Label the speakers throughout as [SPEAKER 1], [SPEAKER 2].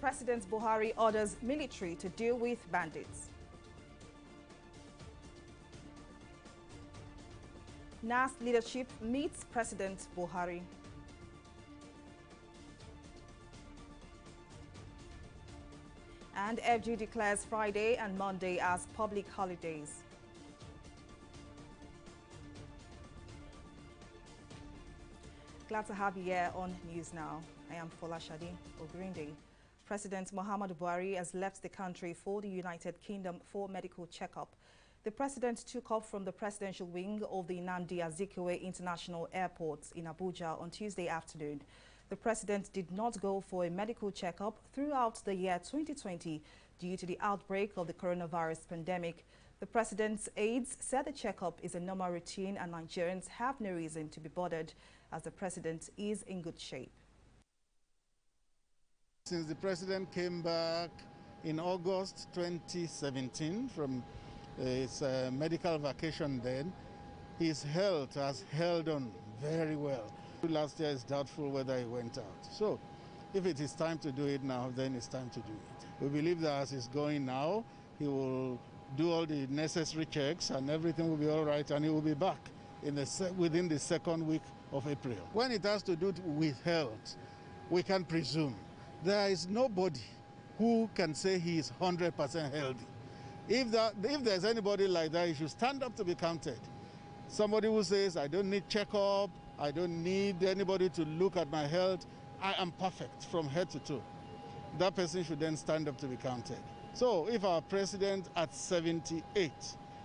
[SPEAKER 1] President Buhari orders military to deal with bandits. NAS leadership meets President Buhari. And FG declares Friday and Monday as public holidays. Glad to have you here on News Now. I am Fola Shadi Ogrinde. President Muhammadu Buhari has left the country for the United Kingdom for medical checkup. The president took off from the presidential wing of the Nnamdi Azikiwe International Airport in Abuja on Tuesday afternoon. The president did not go for a medical checkup throughout the year 2020 due to the outbreak of the coronavirus pandemic. The president's aides said the checkup is a normal routine and Nigerians have no reason to be bothered as the president is in good shape.
[SPEAKER 2] Since the president came back in August 2017 from his medical vacation then, his health has held on very well. Last year it's doubtful whether he went out. So if it is time to do it now, then it's time to do it. We believe that as he's going now, he will do all the necessary checks and everything will be all right and he will be back within the second week of April. When it has to do with health, we can presume there is nobody who can say he is 100% healthy. If there's anybody like that, he should stand up to be counted. Somebody who says, I don't need checkup, I don't need anybody to look at my health, I am perfect from head to toe. That person should then stand up to be counted. So if our president at 78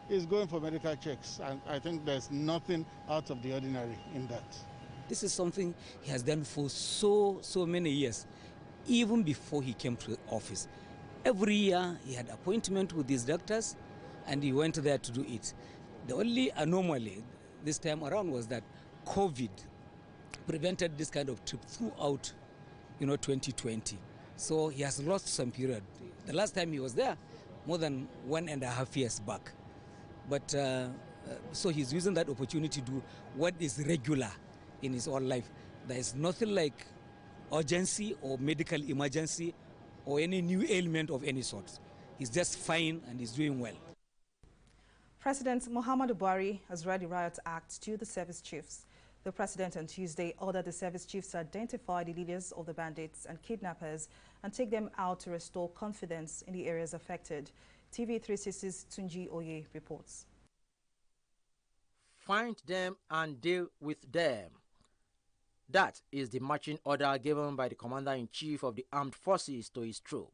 [SPEAKER 2] is going for medical checks, and I think there's nothing out of the ordinary in that.
[SPEAKER 3] This is something he has done for so many years, even before he came to office. Every year he had appointment with these doctors and he went there to do it. The only anomaly this time around was that COVID prevented this kind of trip throughout 2020. So he has lost some period. The last time he was there, more than 1.5 years back. But so he's using that opportunity to do what is regular in his own life. There is nothing like urgency or medical emergency or any new ailment of any sort. He's just fine and he's doing well.
[SPEAKER 1] President Muhammadu Buhari has read the Riot Act to the service chiefs. The president on Tuesday ordered the service chiefs to identify the leaders of the bandits and kidnappers and take them out to restore confidence in the areas affected. TV360's Tunji Oye reports.
[SPEAKER 4] Find them and deal with them. That is the marching order given by the Commander-in-Chief of the Armed Forces to his troop.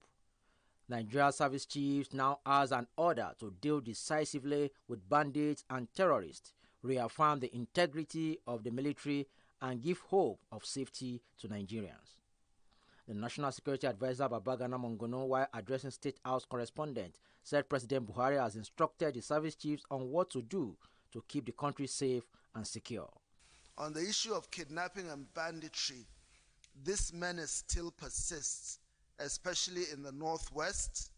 [SPEAKER 4] Nigeria service chiefs now has an order to deal decisively with bandits and terrorists, reaffirm the integrity of the military and give hope of safety to Nigerians. The National Security Advisor Babagana Mongono, while addressing State House correspondents, said President Buhari has instructed the service chiefs on what to do to keep the country safe and secure.
[SPEAKER 5] On the issue of kidnapping and banditry, this menace still persists, especially in the northwest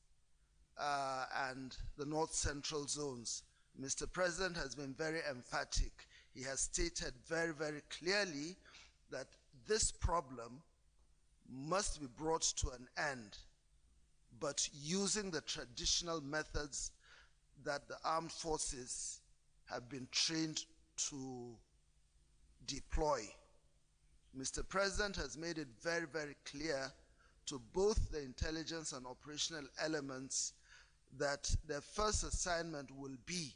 [SPEAKER 5] and the north central zones. Mr. President has been very emphatic. He has stated very clearly that this problem must be brought to an end, but using the traditional methods that the armed forces have been trained to deploy. Mr. President has made it very clear to both the intelligence and operational elements that their first assignment will be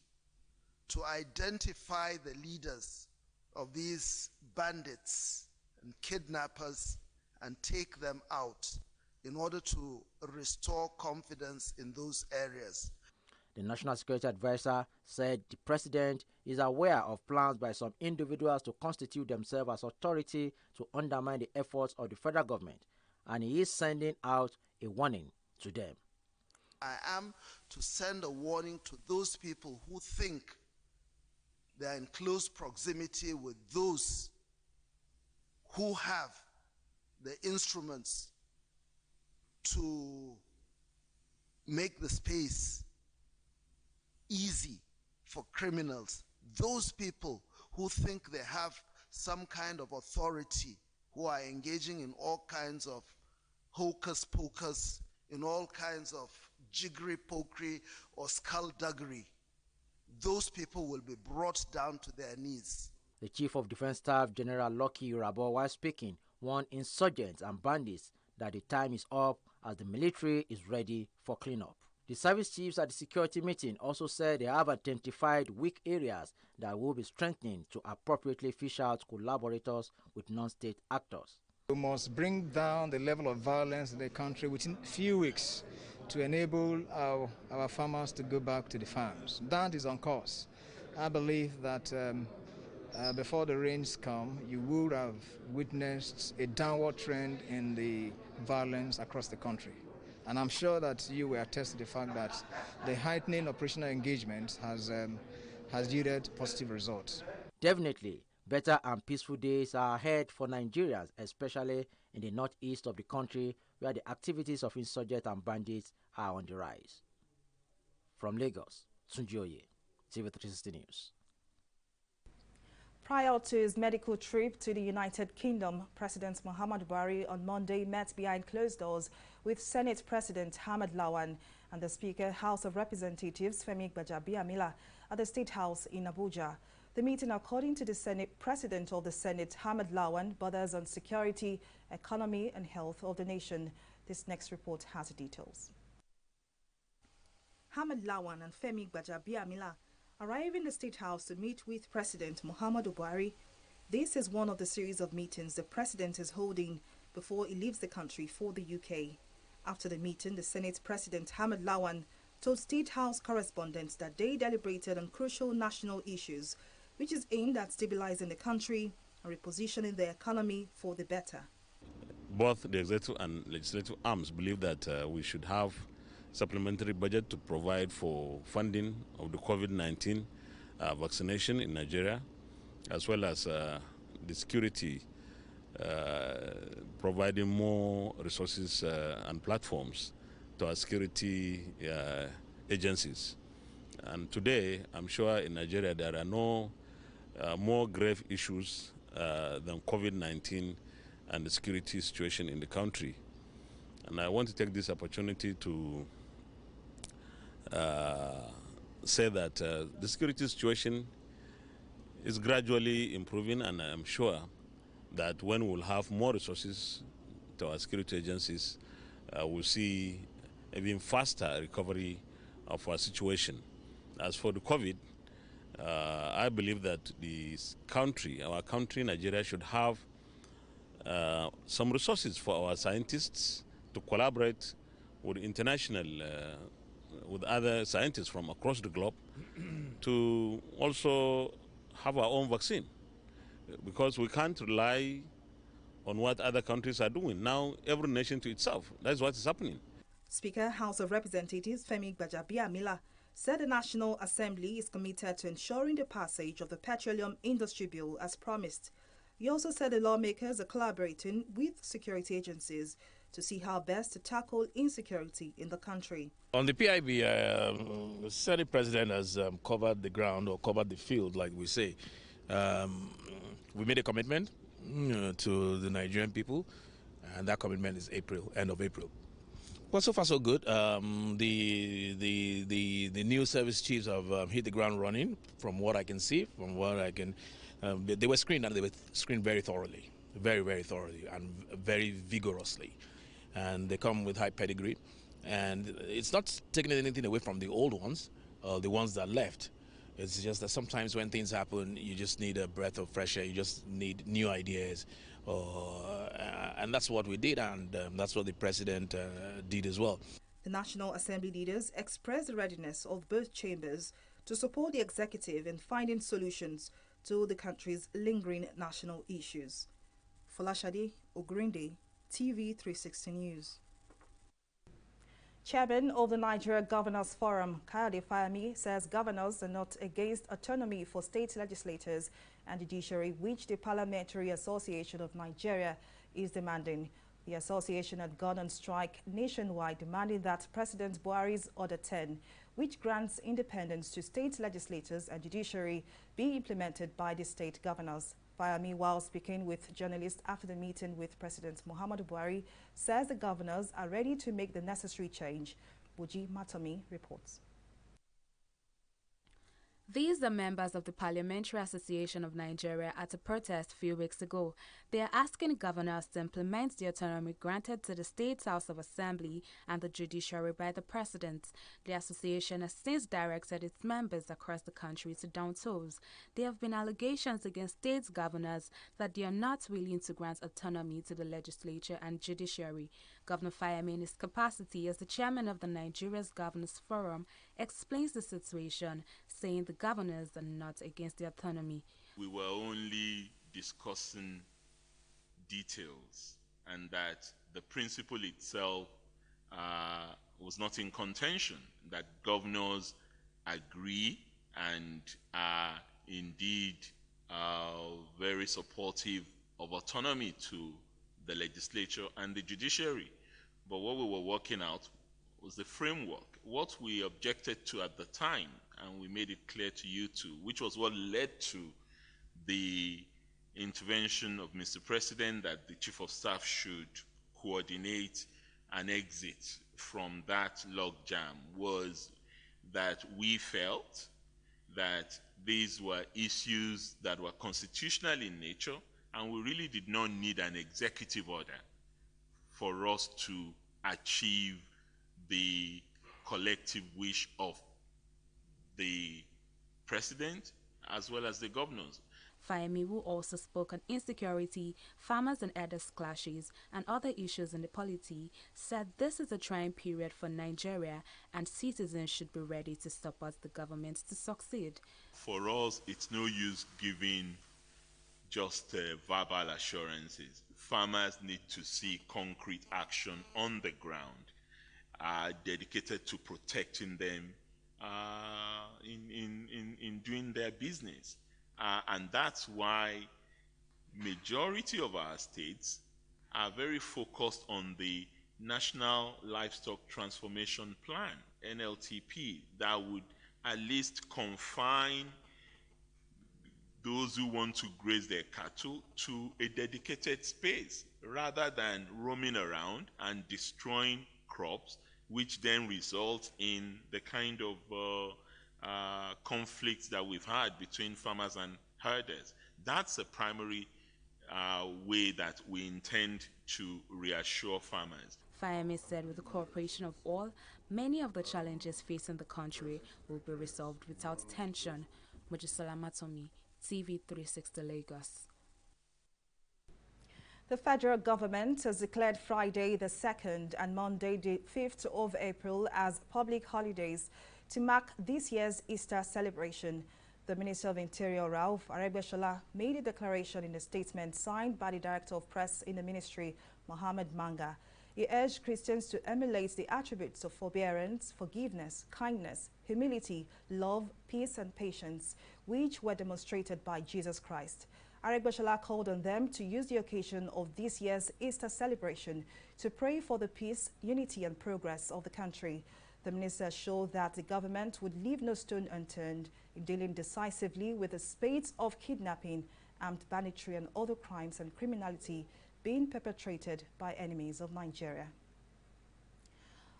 [SPEAKER 5] to identify the leaders of these bandits and kidnappers and take them out in order to restore confidence in those areas.
[SPEAKER 4] The National Security Advisor said the president is aware of plans by some individuals to constitute themselves as authority to undermine the efforts of the federal government, and he is sending out a warning to them.
[SPEAKER 5] I am to send a warning to those people who think they are in close proximity with those who have the instruments to make the space easy for criminals. Those people who think they have some kind of authority, who are engaging in all kinds of hocus pocus, in all kinds of jiggery pokery or skullduggery, those people will be brought down to their knees.
[SPEAKER 4] The Chief of Defense Staff, General Lucky Urabo, while speaking, warned insurgents and bandits that the time is up as the military is ready for cleanup. The service chiefs at the security meeting also said they have identified weak areas that will be strengthened to appropriately fish out collaborators with non-state actors.
[SPEAKER 6] We must bring down the level of violence in the country within a few weeks to enable our farmers to go back to the farms. That is on course. I believe that before the rains come, you would have witnessed a downward trend in the violence across the country. And I'm sure that you will attest to the fact that the heightening operational engagement has yielded positive results.
[SPEAKER 4] Definitely, better and peaceful days are ahead for Nigerians, especially in the northeast of the country where the activities of insurgents and bandits are on the rise. From Lagos, Tunjioye, TV360 News.
[SPEAKER 1] Prior to his medical trip to the United Kingdom, President Muhammadu Buhari on Monday met behind closed doors with Senate President Ahmed Lawan and the Speaker, House of Representatives Femi Gbajabiamila at the State House in Abuja. The meeting, according to the Senate President of the Senate, Ahmed Lawan, borders on security, economy and health of the nation. This next report has the details. Ahmed Lawan and Femi Gbajabiamila arrive in the State House to meet with President Muhammadu Buhari. This is one of the series of meetings the President is holding before he leaves the country for the UK. After the meeting, the Senate President Ahmed Lawan told State House correspondents that they deliberated on crucial national issues, which is aimed at stabilizing the country and repositioning the economy for the better.
[SPEAKER 7] Both the executive and legislative arms believe that we should have supplementary budget to provide for funding of the COVID-19 vaccination in Nigeria, as well as the security, providing more resources and platforms to our security agencies. And today, I'm sure in Nigeria there are no more grave issues than COVID-19 and the security situation in the country. And I want to take this opportunity to say that the security situation is gradually improving, and I'm sure that when we'll have more resources to our security agencies, we'll see even faster recovery of our situation. As for the COVID, I believe that our country, Nigeria, should have some resources for our scientists to collaborate with international, with other scientists from across the globe to also have our own vaccine, because we can't rely on what other countries are doing. Now, every nation to itself. That's what is happening.
[SPEAKER 1] Speaker, House of Representatives Femi Gbajabiamila said the National Assembly is committed to ensuring the passage of the Petroleum Industry Bill as promised. He also said the lawmakers are collaborating with security agencies to see how best to tackle insecurity in the country.
[SPEAKER 8] On the PIB, the Senate President has covered the ground, or covered the field, like we say. We made a commitment to the Nigerian people, and that commitment is end of April. Well, so far so good. The new service chiefs have hit the ground running, from what I can see, from what I can. They were screened, and they were screened very thoroughly, very thoroughly, and very vigorously. And they come with high pedigree, and it's not taking anything away from the old ones, the ones that left. It's just that sometimes when things happen, you just need a breath of fresh air. You just need new ideas, and that's what we did, and that's what the president did as well.
[SPEAKER 1] The National Assembly leaders expressed the readiness of both chambers to support the executive in finding solutions to the country's lingering national issues. Folashade Ogrinde, TV360 News. Chairman of the Nigeria Governors Forum, Kayode Fayemi, says governors are not against autonomy for state legislators and judiciary, which the Parliamentary Association of Nigeria is demanding. The association had gone on strike nationwide, demanding that President Buhari's Order 10, which grants independence to state legislators and judiciary, be implemented by the state governors. Fayemi, while speaking with journalists after the meeting with President Muhammadu Buhari, says the governors are ready to make the necessary change. Buji Matomi reports.
[SPEAKER 9] These are members of the Parliamentary Association of Nigeria at a protest a few weeks ago. They are asking governors to implement the autonomy granted to the State House of Assembly and the judiciary by the President. The association has since directed its members across the country to down tools. There have been allegations against state governors that they are not willing to grant autonomy to the legislature and judiciary. Governor Fayemi, in his capacity as the chairman of the Nigeria's Governors Forum, explains the situation, saying the governors are not against the autonomy.
[SPEAKER 10] We were only discussing details, and that the principle itself was not in contention, that governors agree and are indeed very supportive of autonomy to the legislature and the judiciary. But what we were working out was the framework. What we objected to at the time, and we made it clear to you too, which was what led to the intervention of Mr. President, that the Chief of Staff should coordinate an exit from that logjam, was that we felt that these were issues that were constitutional in nature, and we really did not need an executive order for us to achieve the collective wish of the President as well as the governors.
[SPEAKER 9] Fayemi, who also spoke on insecurity, farmers and herders clashes, and other issues in the polity, said this is a trying period for Nigeria and citizens should be ready to support the government to succeed.
[SPEAKER 10] For us, it's no use giving just verbal assurances. Farmers need to see concrete action on the ground, dedicated to protecting them in doing their business. And that's why majority of our states are very focused on the National Livestock Transformation Plan, NLTP, that would at least confine those who want to graze their cattle to a dedicated space, rather than roaming around and destroying crops, which then results in the kind of conflicts that we've had between farmers and herders. That's the primary way that we intend to reassure farmers.
[SPEAKER 9] Fayemi said with the cooperation of all, many of the challenges facing the country will be resolved without tension. Mojisola Matomi, TV360 Lagos.
[SPEAKER 1] The federal government has declared Friday the 2nd and Monday the 5th of April as public holidays to mark this year's Easter celebration. The Minister of Interior, Rauf Aregbesola, made a declaration in a statement signed by the Director of Press in the ministry, Mohammed Manga. He urged Christians to emulate the attributes of forbearance, forgiveness, kindness, humility, love, peace and patience, which were demonstrated by Jesus Christ. Aregbesola called on them to use the occasion of this year's Easter celebration to pray for the peace, unity and progress of the country. The minister showed that the government would leave no stone unturned in dealing decisively with the spate of kidnapping, armed banditry and other crimes and criminality being perpetrated by enemies of Nigeria.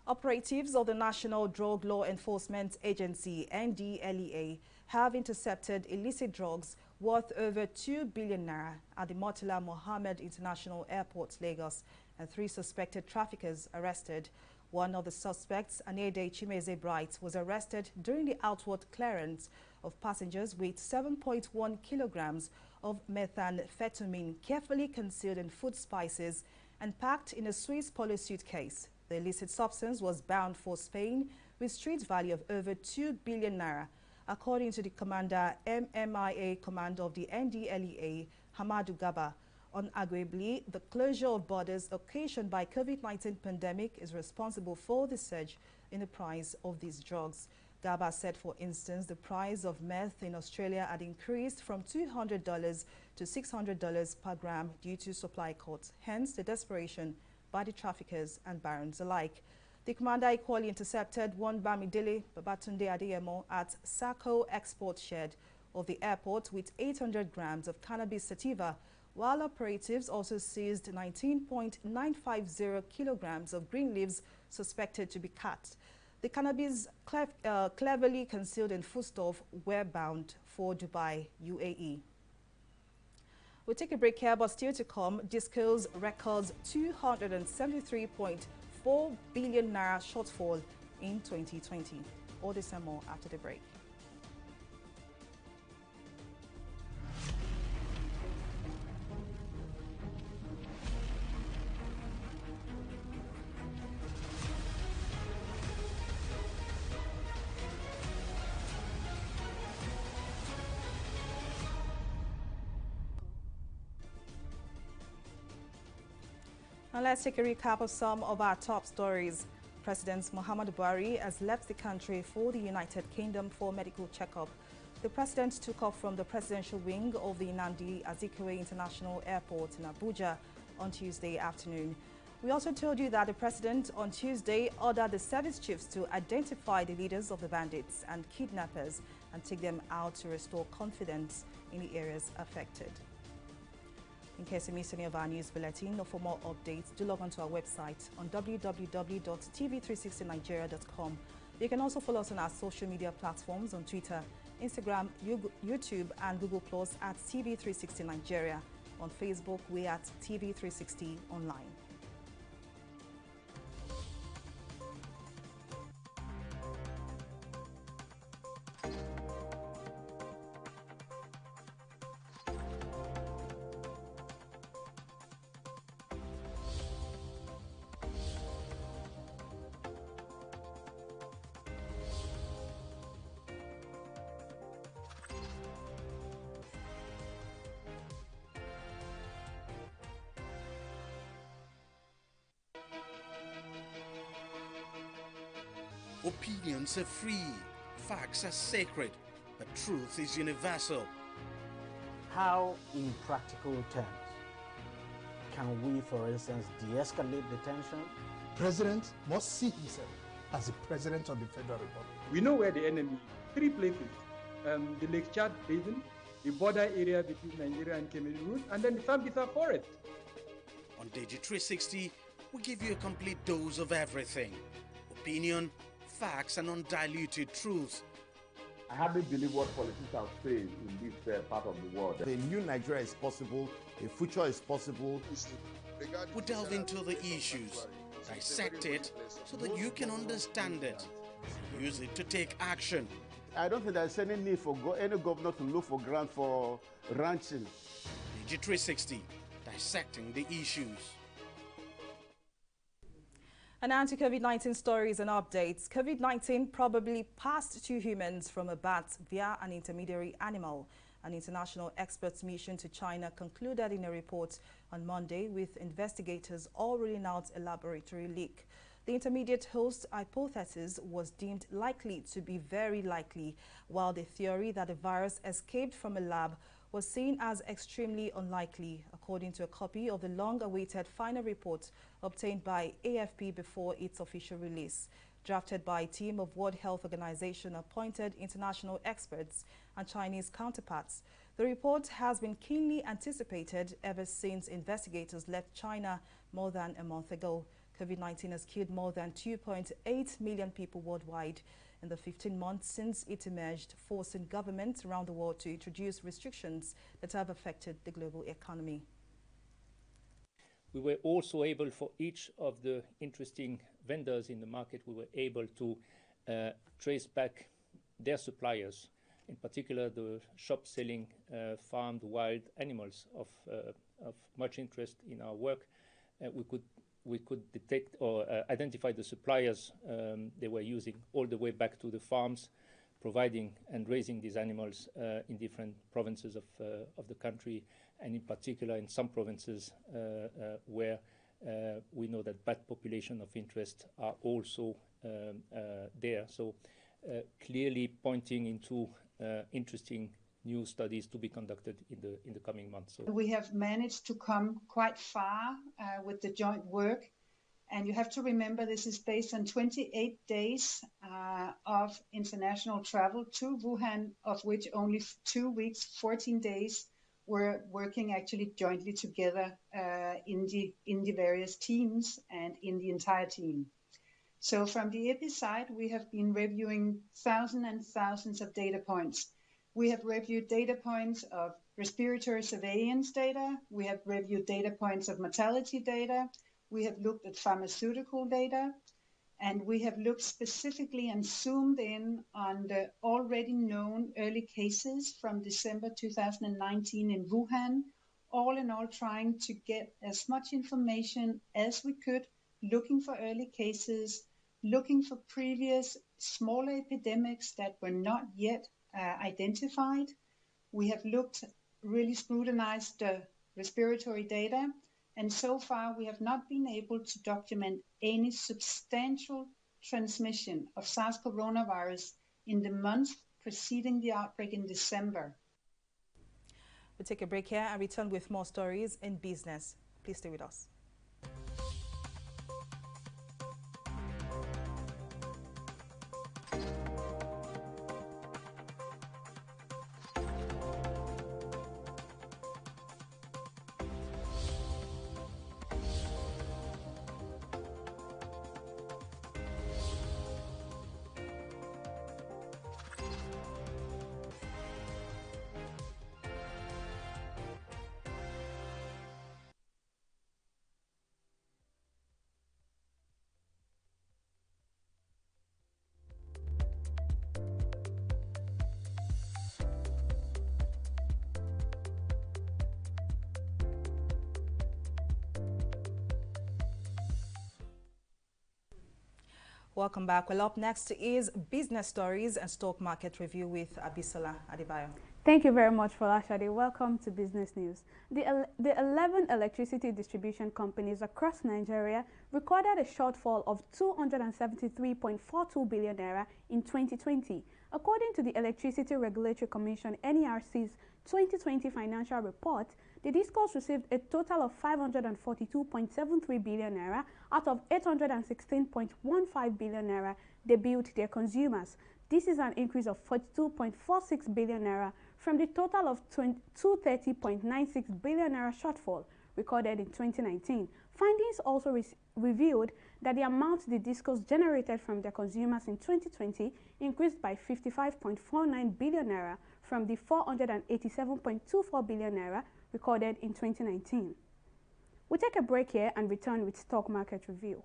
[SPEAKER 1] Operatives of the National Drug Law Enforcement Agency, NDLEA, have intercepted illicit drugs worth over 2 billion naira at the Murtala Mohammed International Airport, Lagos, and 3 suspected traffickers arrested. One of the suspects, Anede Chimeze Bright, was arrested during the outward clearance of passengers with 7.1 kilograms of methamphetamine carefully concealed in food spices and packed in a Swiss polo suitcase. The illicit substance was bound for Spain with street value of over 2 billion naira. According to the Commander MMIA Command of the NDLEA, Hamadu Gaba, unarguably, the closure of borders occasioned by COVID-19 pandemic is responsible for the surge in the price of these drugs. Gaba said, for instance, the price of meth in Australia had increased from $200 to $600 per gram due to supply cuts, hence the desperation by the traffickers and barons alike. The commander equally intercepted one Bamidele Babatunde Adeyemo at Sako Export Shed, of the airport with 800 grams of cannabis sativa, while operatives also seized 19.950 kilograms of green leaves suspected to be cut. The cannabis cleverly concealed in foodstuff were bound for Dubai, UAE. We'll take a break here, but still to come, Disco's records 273.4 billion naira shortfall in 2020. All this and more after the break. Now let's take a recap of some of our top stories. President Muhammadu Buhari has left the country for the United Kingdom for medical checkup. The president took off from the presidential wing of the Nnamdi Azikiwe International Airport in Abuja on Tuesday afternoon. We also told you that the president on Tuesday ordered the service chiefs to identify the leaders of the bandits and kidnappers and take them out to restore confidence in the areas affected. In case you missed any of our news bulletin or for more updates, do log on to our website on www.tv360nigeria.com. You can also follow us on our social media platforms on Twitter, Instagram, YouTube and Google Plus at TV360 Nigeria. On Facebook, we're at TV360 Online.
[SPEAKER 11] Opinions are free, facts are sacred, but truth is universal.
[SPEAKER 12] How, in practical terms, can we, for instance, de-escalate the tension?
[SPEAKER 13] President must see himself as the President of the Federal Republic.
[SPEAKER 14] We know where the enemy is. 3 places. The Lake Chad Basin, the border area between Nigeria and Cameroon, and then the Sambisa Forest.
[SPEAKER 11] On TV360, we give you a complete dose of everything. Opinion, facts and undiluted truth.
[SPEAKER 15] I hardly believe what politicians say in this part of the world.
[SPEAKER 16] A new Nigeria is possible, a future is possible.
[SPEAKER 11] We delve into the issues, dissect it so that you can understand it, use it to take action.
[SPEAKER 16] I don't think there's any need for any governor to look for grant for ranching.
[SPEAKER 11] TV360, dissecting the issues.
[SPEAKER 1] And now to COVID-19 stories and updates. COVID-19 probably passed to humans from a bat via an intermediary animal. An international experts mission to China concluded in a report on Monday, with investigators all ruling out a laboratory leak. The intermediate host hypothesis was deemed likely to be very likely, while the theory that the virus escaped from a lab was seen as extremely unlikely, according to a copy of the long-awaited final report obtained by AFP before its official release. Drafted by a team of World Health Organization appointed international experts and Chinese counterparts, the report has been keenly anticipated ever since investigators left China more than a month ago. COVID-19 has killed more than 2.8 million people worldwide in the 15 months since it emerged, forcing governments around the world to introduce restrictions that have affected the global economy.
[SPEAKER 17] We were also able, for each of the interesting vendors in the market, we were able to trace back their suppliers, in particular the shop selling farmed wild animals of much interest in our work. We could detect or identify the suppliers they were using all the way back to the farms, providing and raising these animals in different provinces of the country, and in particular in some provinces where we know that bat population of interest are also there. So clearly pointing into interesting new studies to be conducted in the coming months. So
[SPEAKER 18] we have managed to come quite far with the joint work, And you have to remember this is based on 28 days of international travel to Wuhan, of which only 2 weeks, 14 days, were working actually jointly together in the various teams and in the entire team. So from the EPI side, we have been reviewing thousands and thousands of data points. We have reviewed data points of respiratory surveillance data. We have reviewed data points of mortality data. We have looked at pharmaceutical data. And we have looked specifically and zoomed in on the already known early cases from December 2019 in Wuhan, all in all trying to get as much information as we could, looking for early cases, looking for previous smaller epidemics that were not yet identified. We have really scrutinized the respiratory data, and so far we have not been able to document any substantial transmission of SARS coronavirus in the months preceding the outbreak in December.
[SPEAKER 1] We'll take a break here and return with more stories in business. Please stay with us. Welcome back. Well, up next is business stories and stock market review with Abisola Adebayo.
[SPEAKER 19] Thank you very much, Folashade. Welcome to Business News. The 11 electricity distribution companies across Nigeria recorded a shortfall of 273.42 billion naira in 2020. According to the Electricity Regulatory Commission, NERC's 2020 financial report, the DISCOs received a total of 542.73 billion naira out of 816.15 billion naira they billed their consumers. This is an increase of 42.46 billion naira from the total of 230.96 billion naira shortfall recorded in 2019. Findings also revealed that the amount the DISCOs generated from their consumers in 2020 increased by 55.49 billion naira from the 487.24 billion naira recorded in 2019. We'll take a break here and return with stock market review.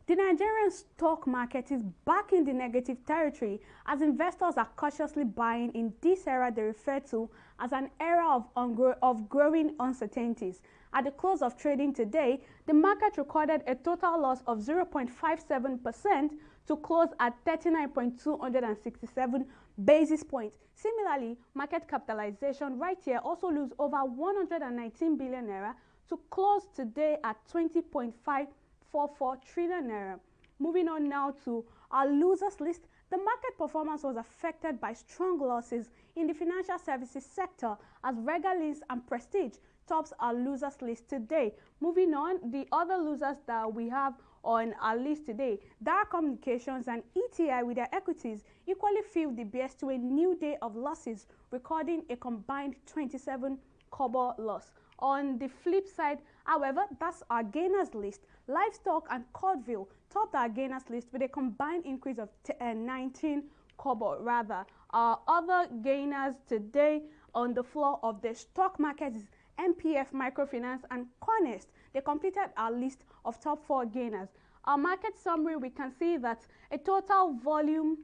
[SPEAKER 19] The Nigerian stock market is back in the negative territory as investors are cautiously buying in this era they refer to as an era of growing uncertainties. At the close of trading today, the market recorded a total loss of 0.57% to close at 39.267 basis points. Similarly, market capitalization right here also lose over 119 billion naira to close today at 20.544 trillion naira. Moving on now to our losers list, the market performance was affected by strong losses in the financial services sector as Regalins and Prestige tops our losers list today. Moving on, the other losers that we have on our list today, Dara Communications and ETI with their equities equally feel the best to a new day of losses, recording a combined 27 kobo loss. On the flip side, however, that's our gainers list. Livestock and Cordville topped our gainers list with a combined increase of 19 kobo rather. Our other gainers today on the floor of the stock market is MPF Microfinance and Cornest. They completed our list of top 4 gainers. Our market summary, we can see that a total volume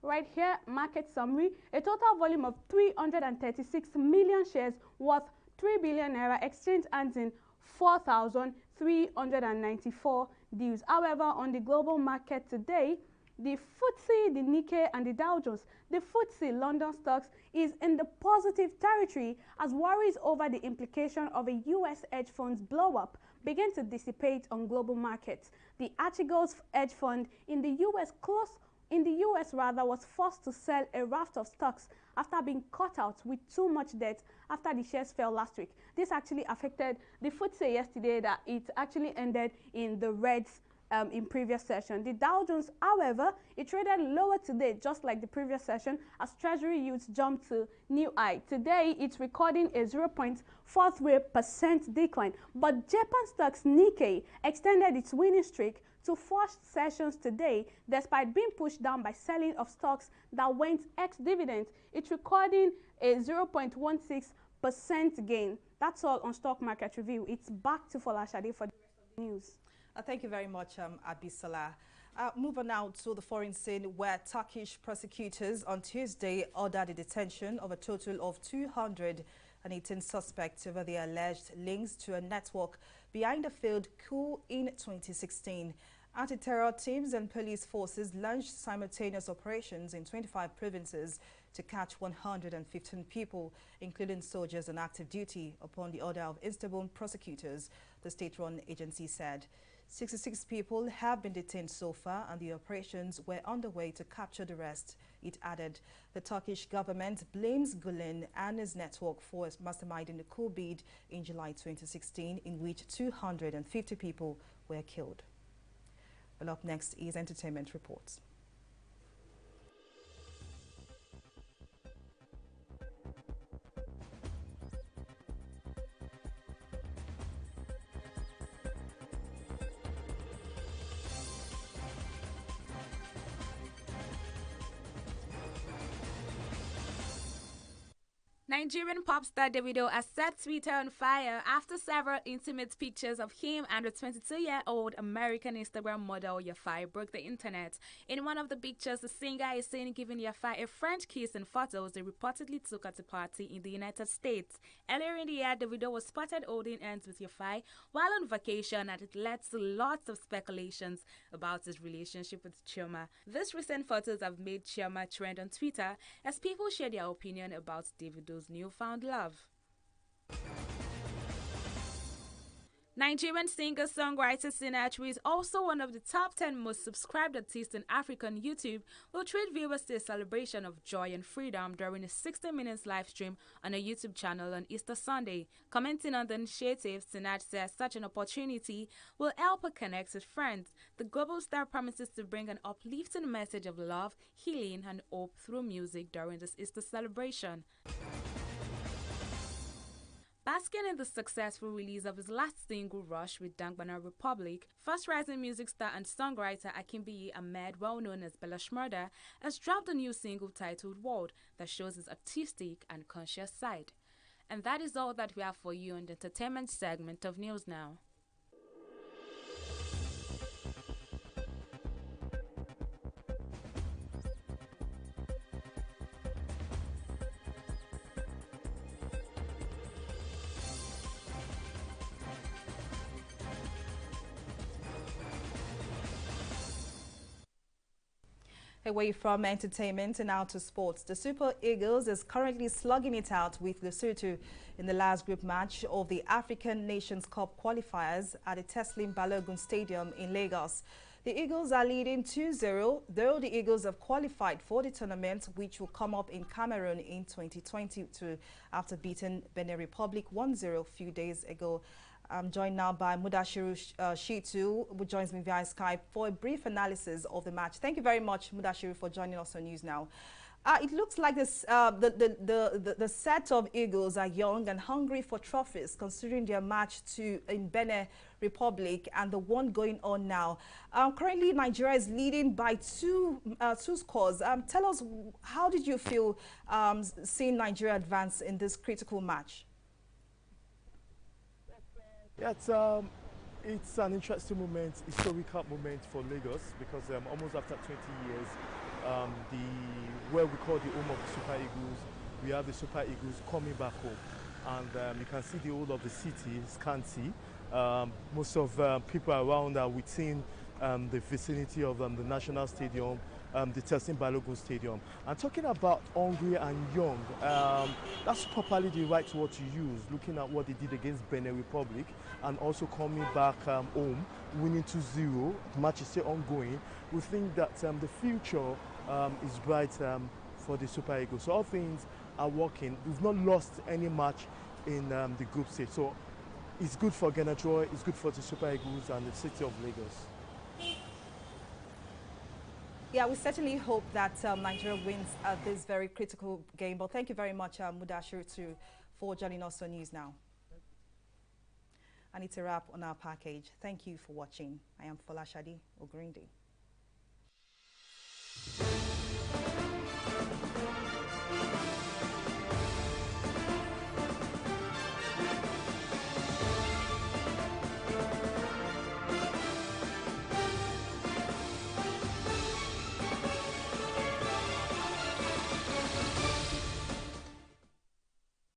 [SPEAKER 19] right here, market summary, a total volume of 336 million shares worth 3 billion naira exchange hands in 4,394 deals. However, on the global market today, the FTSE, the Nikkei, and the Dow Jones. The FTSE London stocks is in the positive territory as worries over the implication of a U.S. hedge fund's blow-up begin to dissipate on global markets. The Archegos hedge fund in the U.S. was forced to sell a raft of stocks after being caught out with too much debt after the shares fell last week. This actually affected the FTSE yesterday, that it actually ended in the reds in previous session. The Dow Jones, however, it traded lower today, just like the previous session, as Treasury yields jumped to new high. Today, it's recording a 0.43% decline, but Japan stocks Nikkei extended its winning streak to 4 sessions today, despite being pushed down by selling of stocks that went ex-dividend. It's recording a 0.16% gain. That's all on Stock Market Review. It's back to Folashade for the rest of the news.
[SPEAKER 1] Thank you very much, Abisola. Move on now to the foreign scene, where Turkish prosecutors on Tuesday ordered the detention of a total of 218 suspects over the alleged links to a network behind a failed coup in 2016. Anti-terror teams and police forces launched simultaneous operations in 25 provinces to catch 115 people, including soldiers on active duty, upon the order of Istanbul prosecutors, the state-run agency said. 66 people have been detained so far, and the operations were underway to capture the rest. It added, the Turkish government blames Gulen and his network for masterminding the coup bid in July 2016, in which 250 people were killed. Well, up next is entertainment reports.
[SPEAKER 9] Nigerian pop star Davido has set Twitter on fire after several intimate pictures of him and the 22-year-old American Instagram model Yafai broke the internet. In one of the pictures, the singer is seen giving Yafai a French kiss in photos they reportedly took at a party in the United States. Earlier in the year, Davido was spotted holding hands with Yafai while on vacation, and it led to lots of speculations about his relationship with Chioma. These recent photos have made Chioma trend on Twitter as people share their opinion about Davido's newfound love. Nigerian singer-songwriter Sinach, who is also one of the top 10 most subscribed artists in Africa on YouTube, will treat viewers to a celebration of joy and freedom during a 60-minute live stream on a YouTube channel on Easter Sunday. Commenting on the initiative, Sinach says such an opportunity will help her connect with friends. The global star promises to bring an uplifting message of love, healing, and hope through music during this Easter celebration. Basking in the successful release of his last single, Rush, with Dangbana Republic, fast-rising music star and songwriter Akínbíyì Ahmed, well known as Bella Shmurda, has dropped a new single titled World that shows his artistic and conscious side. And that is all that we have for you in the entertainment segment of News Now.
[SPEAKER 1] Away from entertainment and out to sports, the Super Eagles is currently slugging it out with Lesotho in the last group match of the African Nations Cup qualifiers at the Teslim Balogun Stadium in Lagos. The Eagles are leading 2-0, though the Eagles have qualified for the tournament, which will come up in Cameroon in 2022 after beating Benin Republic 1-0 a few days ago. I'm joined now by Mudashiru Shitu, who joins me via Skype for a brief analysis of the match. Thank you very much, Mudashiru, for joining us on News Now. It looks like this, the set of Eagles are young and hungry for trophies, considering their match in Benin Republic and the one going on now. Currently, Nigeria is leading by two scores. Tell us, how did you feel seeing Nigeria advance in this critical match?
[SPEAKER 20] Yeah, it's an interesting moment, historical moment for Lagos, because almost after 20 years, where we call the home of the Super Eagles, we have the Super Eagles coming back home, and you can see the whole of the city is scanty. Most of people around are within the vicinity of the National Stadium, the Testing Balogun Stadium. And talking about hungry and young, that's properly the right word to use, looking at what they did against Benin Republic and also coming back home, winning 2-0. The match is still ongoing. We think that the future is bright for the Super Eagles. So all things are working. We've not lost any match in the group stage. So it's good for Ghana Joy, it's good for the Super Eagles and the city of Lagos.
[SPEAKER 1] Yeah, we certainly hope that Nigeria wins this very critical game. But thank you very much, Mudashiru, for joining us on News Now. And it's a wrap on our package. Thank you for watching. I am Fola Shadi Ogrinde.